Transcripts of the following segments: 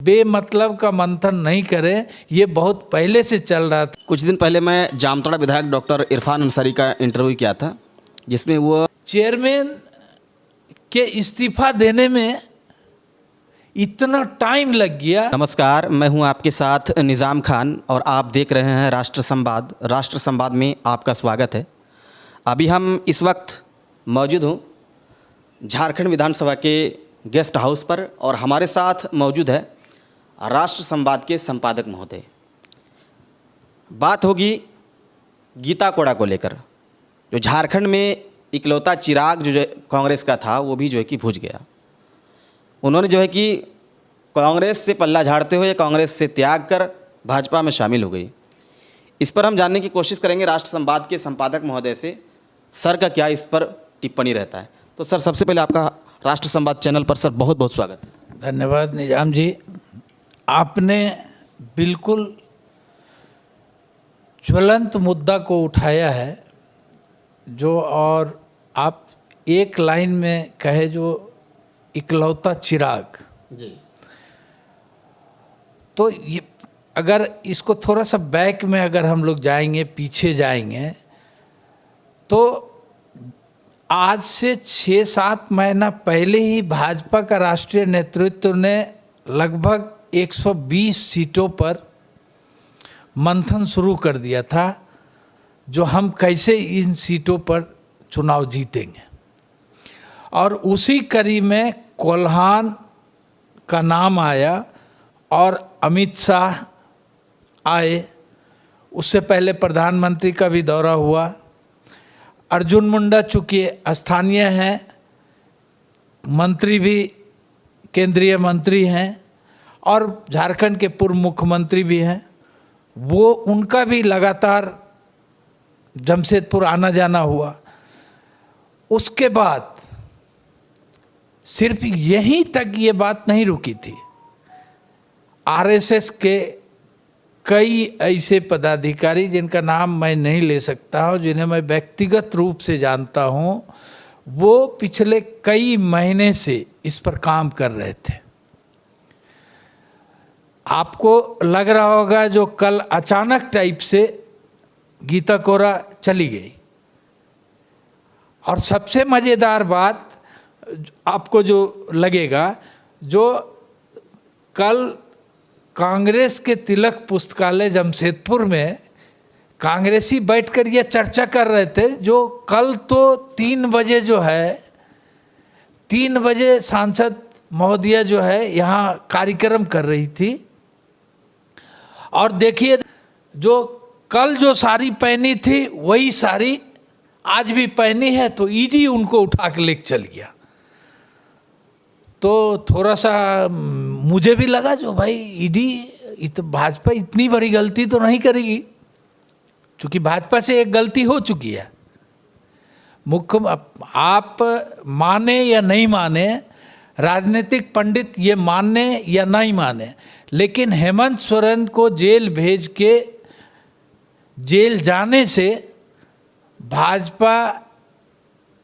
बेमतलब का मंथन नहीं करें, ये बहुत पहले से चल रहा था। कुछ दिन पहले मैं जामताड़ा विधायक डॉक्टर इरफान अंसारी का इंटरव्यू किया था, जिसमें वो चेयरमैन के इस्तीफा देने में इतना टाइम लग गया। नमस्कार, मैं हूं आपके साथ निज़ाम खान और आप देख रहे हैं राष्ट्र संवाद। राष्ट्र संवाद में आपका स्वागत है। अभी हम इस वक्त मौजूद हूं झारखंड विधानसभा के गेस्ट हाउस पर और हमारे साथ मौजूद है राष्ट्र संवाद के संपादक महोदय। बात होगी गीता कोड़ा को लेकर, जो झारखंड में इकलौता चिराग जो कांग्रेस का था वो भी जो है कि बुझ गया। उन्होंने जो है कि कांग्रेस से पल्ला झाड़ते हुए कांग्रेस से त्याग कर भाजपा में शामिल हो गई। इस पर हम जानने की कोशिश करेंगे राष्ट्र संवाद के संपादक महोदय से, सर का क्या इस पर टिप्पणी रहता है। तो सर, सबसे पहले आपका राष्ट्र संवाद चैनल पर सर बहुत बहुत स्वागत है। धन्यवाद निजाम जी, आपने बिल्कुल ज्वलंत मुद्दा को उठाया है जो, और आप एक लाइन में कहे जो इकलौता चिराग जी, तो ये अगर इसको थोड़ा सा बैक में अगर हम लोग जाएंगे, पीछे जाएंगे, तो आज से 6-7 महीना पहले ही भाजपा का राष्ट्रीय नेतृत्व ने लगभग 120 सीटों पर मंथन शुरू कर दिया था, जो हम कैसे इन सीटों पर चुनाव जीतेंगे। और उसी कड़ी में कोल्हान का नाम आया और अमित शाह आए। उससे पहले प्रधानमंत्री का भी दौरा हुआ। अर्जुन मुंडा चूँकि स्थानीय हैं, मंत्री भी केंद्रीय मंत्री हैं और झारखंड के पूर्व मुख्यमंत्री भी हैं, वो उनका भी लगातार जमशेदपुर आना जाना हुआ। उसके बाद सिर्फ यहीं तक ये बात नहीं रुकी थी। आरएसएस के कई ऐसे पदाधिकारी जिनका नाम मैं नहीं ले सकता हूँ, जिन्हें मैं व्यक्तिगत रूप से जानता हूँ, वो पिछले कई महीने से इस पर काम कर रहे थे। आपको लग रहा होगा जो कल अचानक टाइप से गीता कोड़ा चली गई। और सबसे मज़ेदार बात आपको जो लगेगा, जो कल कांग्रेस के तिलक पुस्तकालय जमशेदपुर में कांग्रेसी बैठकर ये चर्चा कर रहे थे, जो कल तो 3 बजे जो है 3 बजे सांसद महोदया जो है यहाँ कार्यक्रम कर रही थी। और देखिए, जो कल जो साड़ी पहनी थी वही साड़ी आज भी पहनी है, तो ईडी उनको उठा के लेके चल गया। तो थोड़ा सा मुझे भी लगा जो भाई ईडी भाजपा इतनी बड़ी गलती तो नहीं करेगी, क्योंकि भाजपा से एक गलती हो चुकी है। आप माने या नहीं माने, राजनीतिक पंडित ये माने या नहीं माने, लेकिन हेमंत सोरेन को जेल भेज के जेल जाने से भाजपा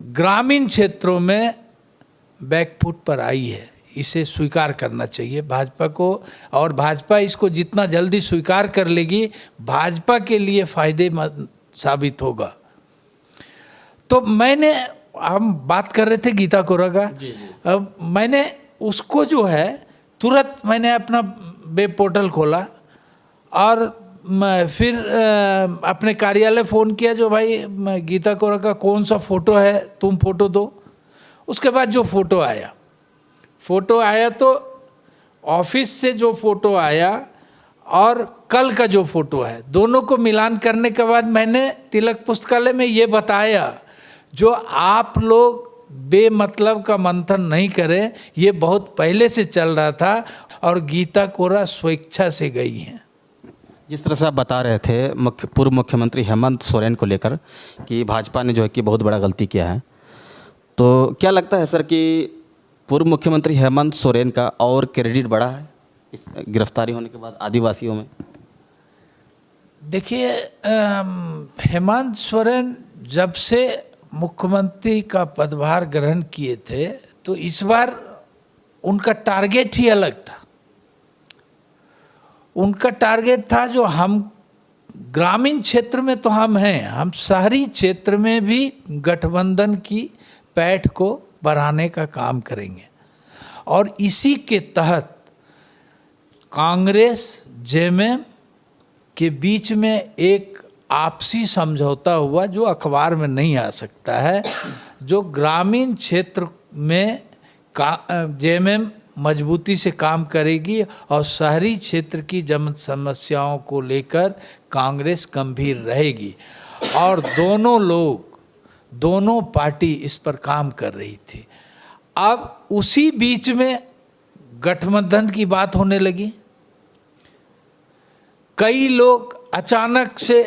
ग्रामीण क्षेत्रों में बैकफुट पर आई है। इसे स्वीकार करना चाहिए भाजपा को, और भाजपा इसको जितना जल्दी स्वीकार कर लेगी, भाजपा के लिए फायदेमंद साबित होगा। तो हम बात कर रहे थे गीता कोड़ा का। अब मैंने उसको जो है तुरंत मैंने अपना वेब पोर्टल खोला और फिर अपने कार्यालय फ़ोन किया, जो भाई गीता कोड़ा का कौन सा फ़ोटो है, तुम फ़ोटो दो। उसके बाद जो फ़ोटो आया तो ऑफिस से जो फ़ोटो आया और कल का जो फ़ोटो है, दोनों को मिलान करने के बाद मैंने तिलक पुस्तकालय में ये बताया, जो आप लोग बेमतलब का मंथन नहीं करें, ये बहुत पहले से चल रहा था और गीता कोड़ा स्वेच्छा से गई हैं। जिस तरह से आप बता रहे थे पूर्व मुख्यमंत्री हेमंत सोरेन को लेकर कि भाजपा ने जो है कि बहुत बड़ा गलती किया है, तो क्या लगता है सर कि पूर्व मुख्यमंत्री हेमंत सोरेन का और क्रेडिट बढ़ा है इस गिरफ्तारी होने के बाद आदिवासियों में? देखिए, हेमंत सोरेन जब से मुख्यमंत्री का पदभार ग्रहण किए थे, तो इस बार उनका टारगेट ही अलग था। उनका टारगेट था जो हम ग्रामीण क्षेत्र में तो हम हैं, हम शहरी क्षेत्र में भी गठबंधन की पैठ को बढ़ाने का काम करेंगे। और इसी के तहत कांग्रेस जेएमएम के बीच में एक आपसी समझौता हुआ जो अखबार में नहीं आ सकता है, जो ग्रामीण क्षेत्र में जेएमएम मजबूती से काम करेगी और शहरी क्षेत्र की जन समस्याओं को लेकर कांग्रेस गंभीर रहेगी। और दोनों पार्टी इस पर काम कर रही थी। अब उसी बीच में गठबंधन की बात होने लगी। कई लोग अचानक से,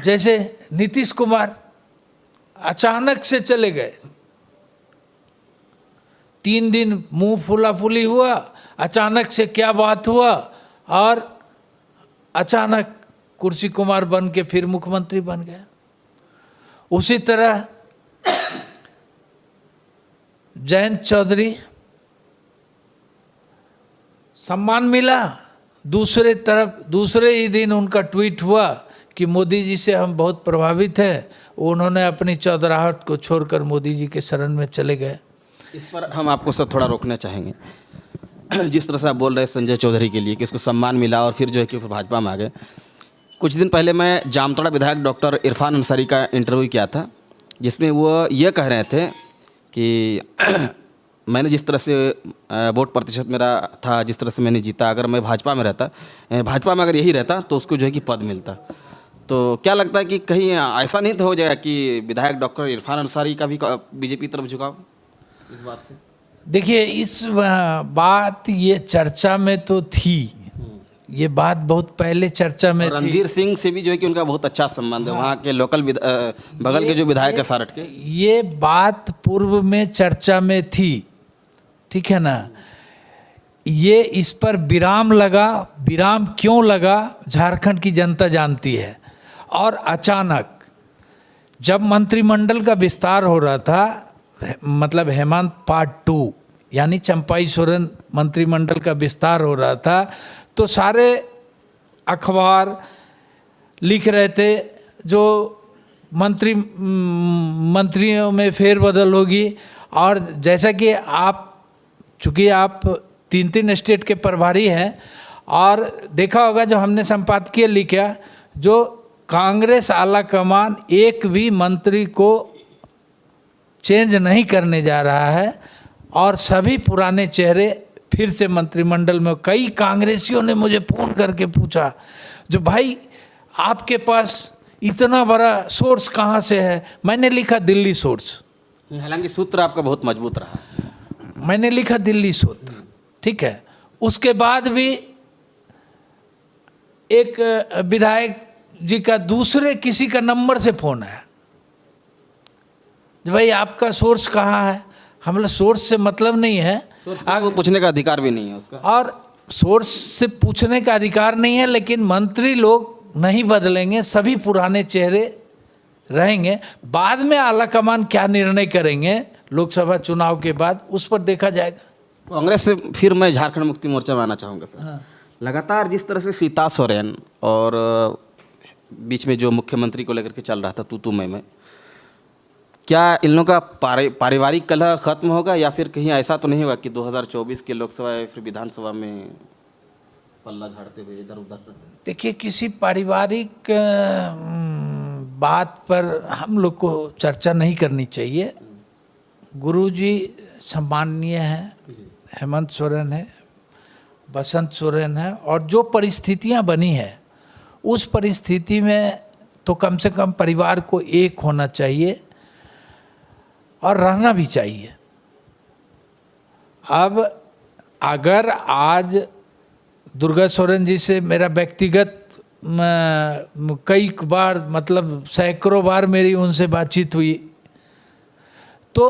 जैसे नीतीश कुमार अचानक से चले गए, 3 दिन मुंह फुला फुली हुआ, अचानक से क्या बात हुआ और अचानक कुर्सी कुमार बन के फिर मुख्यमंत्री बन गया। उसी तरह जयंत चौधरी, सम्मान मिला, दूसरे ही दिन उनका ट्वीट हुआ कि मोदी जी से हम बहुत प्रभावित हैं। उन्होंने अपनी चौधराहट को छोड़कर मोदी जी के शरण में चले गए। इस पर हम आपको सब थोड़ा रोकना चाहेंगे। जिस तरह से आप बोल रहे हैं संजय चौधरी के लिए कि इसको सम्मान मिला और फिर जो है कि फिर भाजपा में आ गए। कुछ दिन पहले मैं जामताड़ा विधायक डॉक्टर इरफान अंसारी का इंटरव्यू किया था, जिसमें वो ये कह रहे थे कि मैंने जिस तरह से वोट प्रतिशत मेरा था, जिस तरह से मैंने जीता, अगर मैं भाजपा में रहता, भाजपा में अगर यही रहता तो उसको जो है कि पद मिलता। तो क्या लगता है कि कहीं ऐसा नहीं तो हो जाएगा कि विधायक डॉक्टर इरफान अंसारी का भी बीजेपी तरफ झुकाव इस बात से? देखिए, इस बात ये चर्चा में तो थी, ये बात बहुत पहले चर्चा में थी। रणधीर सिंह से भी जो है कि उनका बहुत अच्छा संबंध है, वहाँ के लोकल बगल के जो विधायक है सारठ के। ये बात पूर्व में चर्चा में थी, ठीक है ना। ये इस पर विराम लगा, विराम क्यों लगा झारखंड की जनता जानती है। और अचानक जब मंत्रिमंडल का विस्तार हो रहा था, मतलब हेमंत पार्ट 2 यानी चंपाई सोरेन मंत्रिमंडल का विस्तार हो रहा था, तो सारे अखबार लिख रहे थे जो मंत्रियों में फेरबदल होगी। और जैसा कि चूँकि आप 3 स्टेट के प्रभारी हैं और देखा होगा जो हमने संपादकीय लिखा, जो कांग्रेस आला कमान एक भी मंत्री को चेंज नहीं करने जा रहा है और सभी पुराने चेहरे फिर से मंत्रिमंडल में। कई कांग्रेसियों ने मुझे फ़ोन करके पूछा, जो भाई आपके पास इतना बड़ा सोर्स कहाँ से है? मैंने लिखा दिल्ली सोर्स। हालांकि सूत्र आपका बहुत मजबूत रहा। मैंने लिखा दिल्ली सूत्र, ठीक है। उसके बाद भी एक विधायक जी का दूसरे किसी का नंबर से फ़ोन आया, भाई आपका सोर्स कहाँ है? हमारा सोर्स से मतलब नहीं है, आपको पूछने का अधिकार भी नहीं है उसका। और सोर्स से पूछने का अधिकार नहीं है, लेकिन मंत्री लोग नहीं बदलेंगे, सभी पुराने चेहरे रहेंगे। बाद में आला कमान क्या निर्णय करेंगे लोकसभा चुनाव के बाद, उस पर देखा जाएगा। कांग्रेस से फिर मैं झारखंड मुक्ति मोर्चा में आना चाहूँगा सर। हाँ। लगातार जिस तरह से सीता सोरेन और बीच में जो मुख्यमंत्री को लेकर के चल रहा था तू मैं, क्या इन लोगों का पारिवारिक कलह खत्म होगा या फिर कहीं ऐसा तो नहीं होगा कि 2024 के लोकसभा या फिर विधानसभा में पल्ला झाड़ते हुए इधर उधर? देखिए, किसी पारिवारिक बात पर हम लोग को चर्चा नहीं करनी चाहिए। गुरुजी सम्माननीय हैं, हेमंत सोरेन है, बसंत सोरेन है, और जो परिस्थितियां बनी है उस परिस्थिति में तो कम से कम परिवार को एक होना चाहिए और रहना भी चाहिए। अब अगर आज दुर्गा सोरेन जी से मेरा व्यक्तिगत कई बार, मतलब सैकड़ों बार मेरी उनसे बातचीत हुई, तो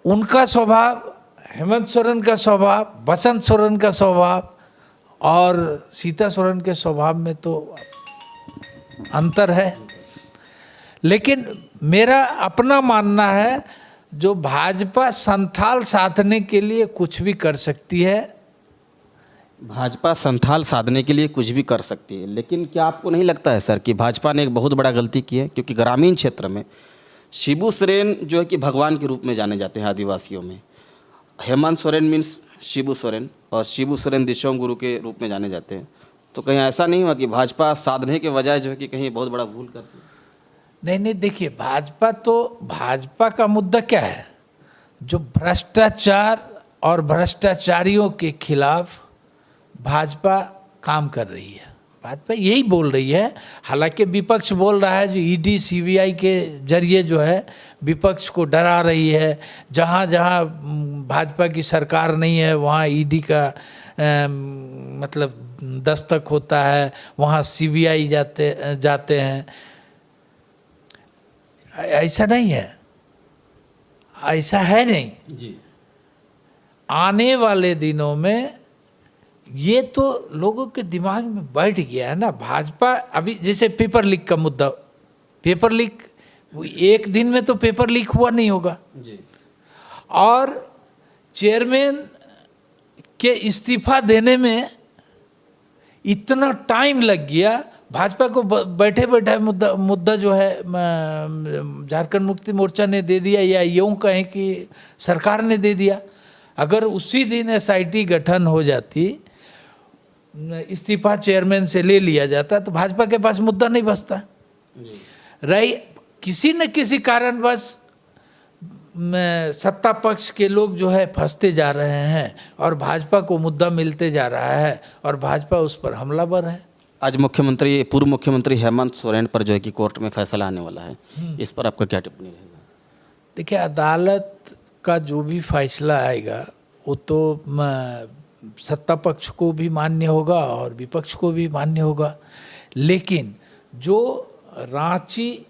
उनका स्वभाव, हेमंत सोरेन का स्वभाव, बसंत सोरेन का स्वभाव और सीता सोरेन के स्वभाव में तो अंतर है। लेकिन मेरा अपना मानना है, जो भाजपा संथाल साधने के लिए कुछ भी कर सकती है, भाजपा संथाल साधने के लिए कुछ भी कर सकती है, लेकिन क्या आपको नहीं लगता है सर कि भाजपा ने एक बहुत बड़ा गलती की है? क्योंकि ग्रामीण क्षेत्र में शिबू सोरेन जो है कि भगवान के रूप में जाने जाते हैं आदिवासियों में। हेमंत सोरेन मीन्स शिबू सोरेन, और शिबू सोरेन दिशोम गुरु के रूप में जाने जाते हैं। तो कहीं ऐसा नहीं हुआ कि भाजपा साधने के बजाय जो है कि कहीं बहुत बड़ा भूल करती है? नहीं नहीं, देखिए भाजपा का मुद्दा क्या है? जो भ्रष्टाचार और भ्रष्टाचारियों के खिलाफ भाजपा काम कर रही है, भाजपा यही बोल रही है। हालांकि विपक्ष बोल रहा है जो ईडी सीबीआई के जरिए जो है विपक्ष को डरा रही है, जहाँ जहाँ भाजपा की सरकार नहीं है वहाँ ईडी का मतलब दस्तक होता है, वहाँ सीबीआई जाते हैं। ऐसा नहीं है, ऐसा है नहीं जी। आने वाले दिनों में ये तो लोगों के दिमाग में बैठ गया है ना। भाजपा अभी जैसे पेपर लीक का मुद्दा, पेपर लीक एक दिन में तो पेपर लीक हुआ नहीं होगा जी। और चेयरमैन के इस्तीफा देने में इतना टाइम लग गया। भाजपा को बैठे बैठे मुद्दा जो है झारखंड मुक्ति मोर्चा ने दे दिया, या यूँ कहें कि सरकार ने दे दिया। अगर उसी दिन एसआईटी गठन हो जाती, इस्तीफा चेयरमैन से ले लिया जाता, तो भाजपा के पास मुद्दा नहीं बचता। रही किसी न किसी कारणवश सत्ता पक्ष के लोग जो है फंसते जा रहे हैं और भाजपा को मुद्दा मिलते जा रहा है और भाजपा उस पर हमलावर है। आज पूर्व मुख्यमंत्री हेमंत सोरेन पर जो है कि कोर्ट में फैसला आने वाला है, इस पर आपका क्या टिप्पणी रहेगा? देखिए, अदालत का जो भी फैसला आएगा वो तो सत्ता पक्ष को भी मान्य होगा और विपक्ष को भी मान्य होगा। लेकिन जो रांची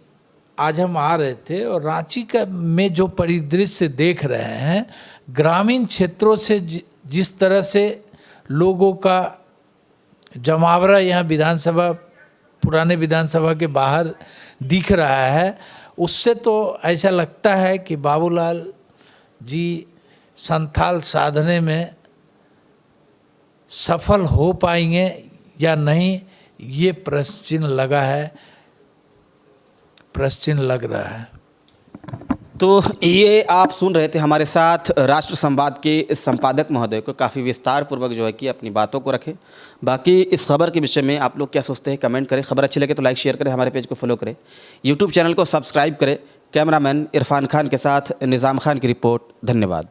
आज हम आ रहे थे और रांची का में जो परिदृश्य देख रहे हैं, ग्रामीण क्षेत्रों से जिस तरह से लोगों का जमावड़ा यहाँ विधानसभा, पुराने विधानसभा के बाहर दिख रहा है, उससे तो ऐसा लगता है कि बाबूलाल जी संथाल साधने में सफल हो पाएंगे या नहीं, ये प्रश्न चिन्ह लगा है, प्रश्न चिन्ह लग रहा है। तो ये आप सुन रहे थे हमारे साथ राष्ट्र संवाद के संपादक महोदय को, काफ़ी विस्तार पूर्वक जो है कि अपनी बातों को रखें। बाकी इस खबर के विषय में आप लोग क्या सोचते हैं कमेंट करें। खबर अच्छी लगे तो लाइक शेयर करें, हमारे पेज को फॉलो करें, यूट्यूब चैनल को सब्सक्राइब करें। कैमरामैन इरफान खान के साथ निज़ाम खान की रिपोर्ट। धन्यवाद।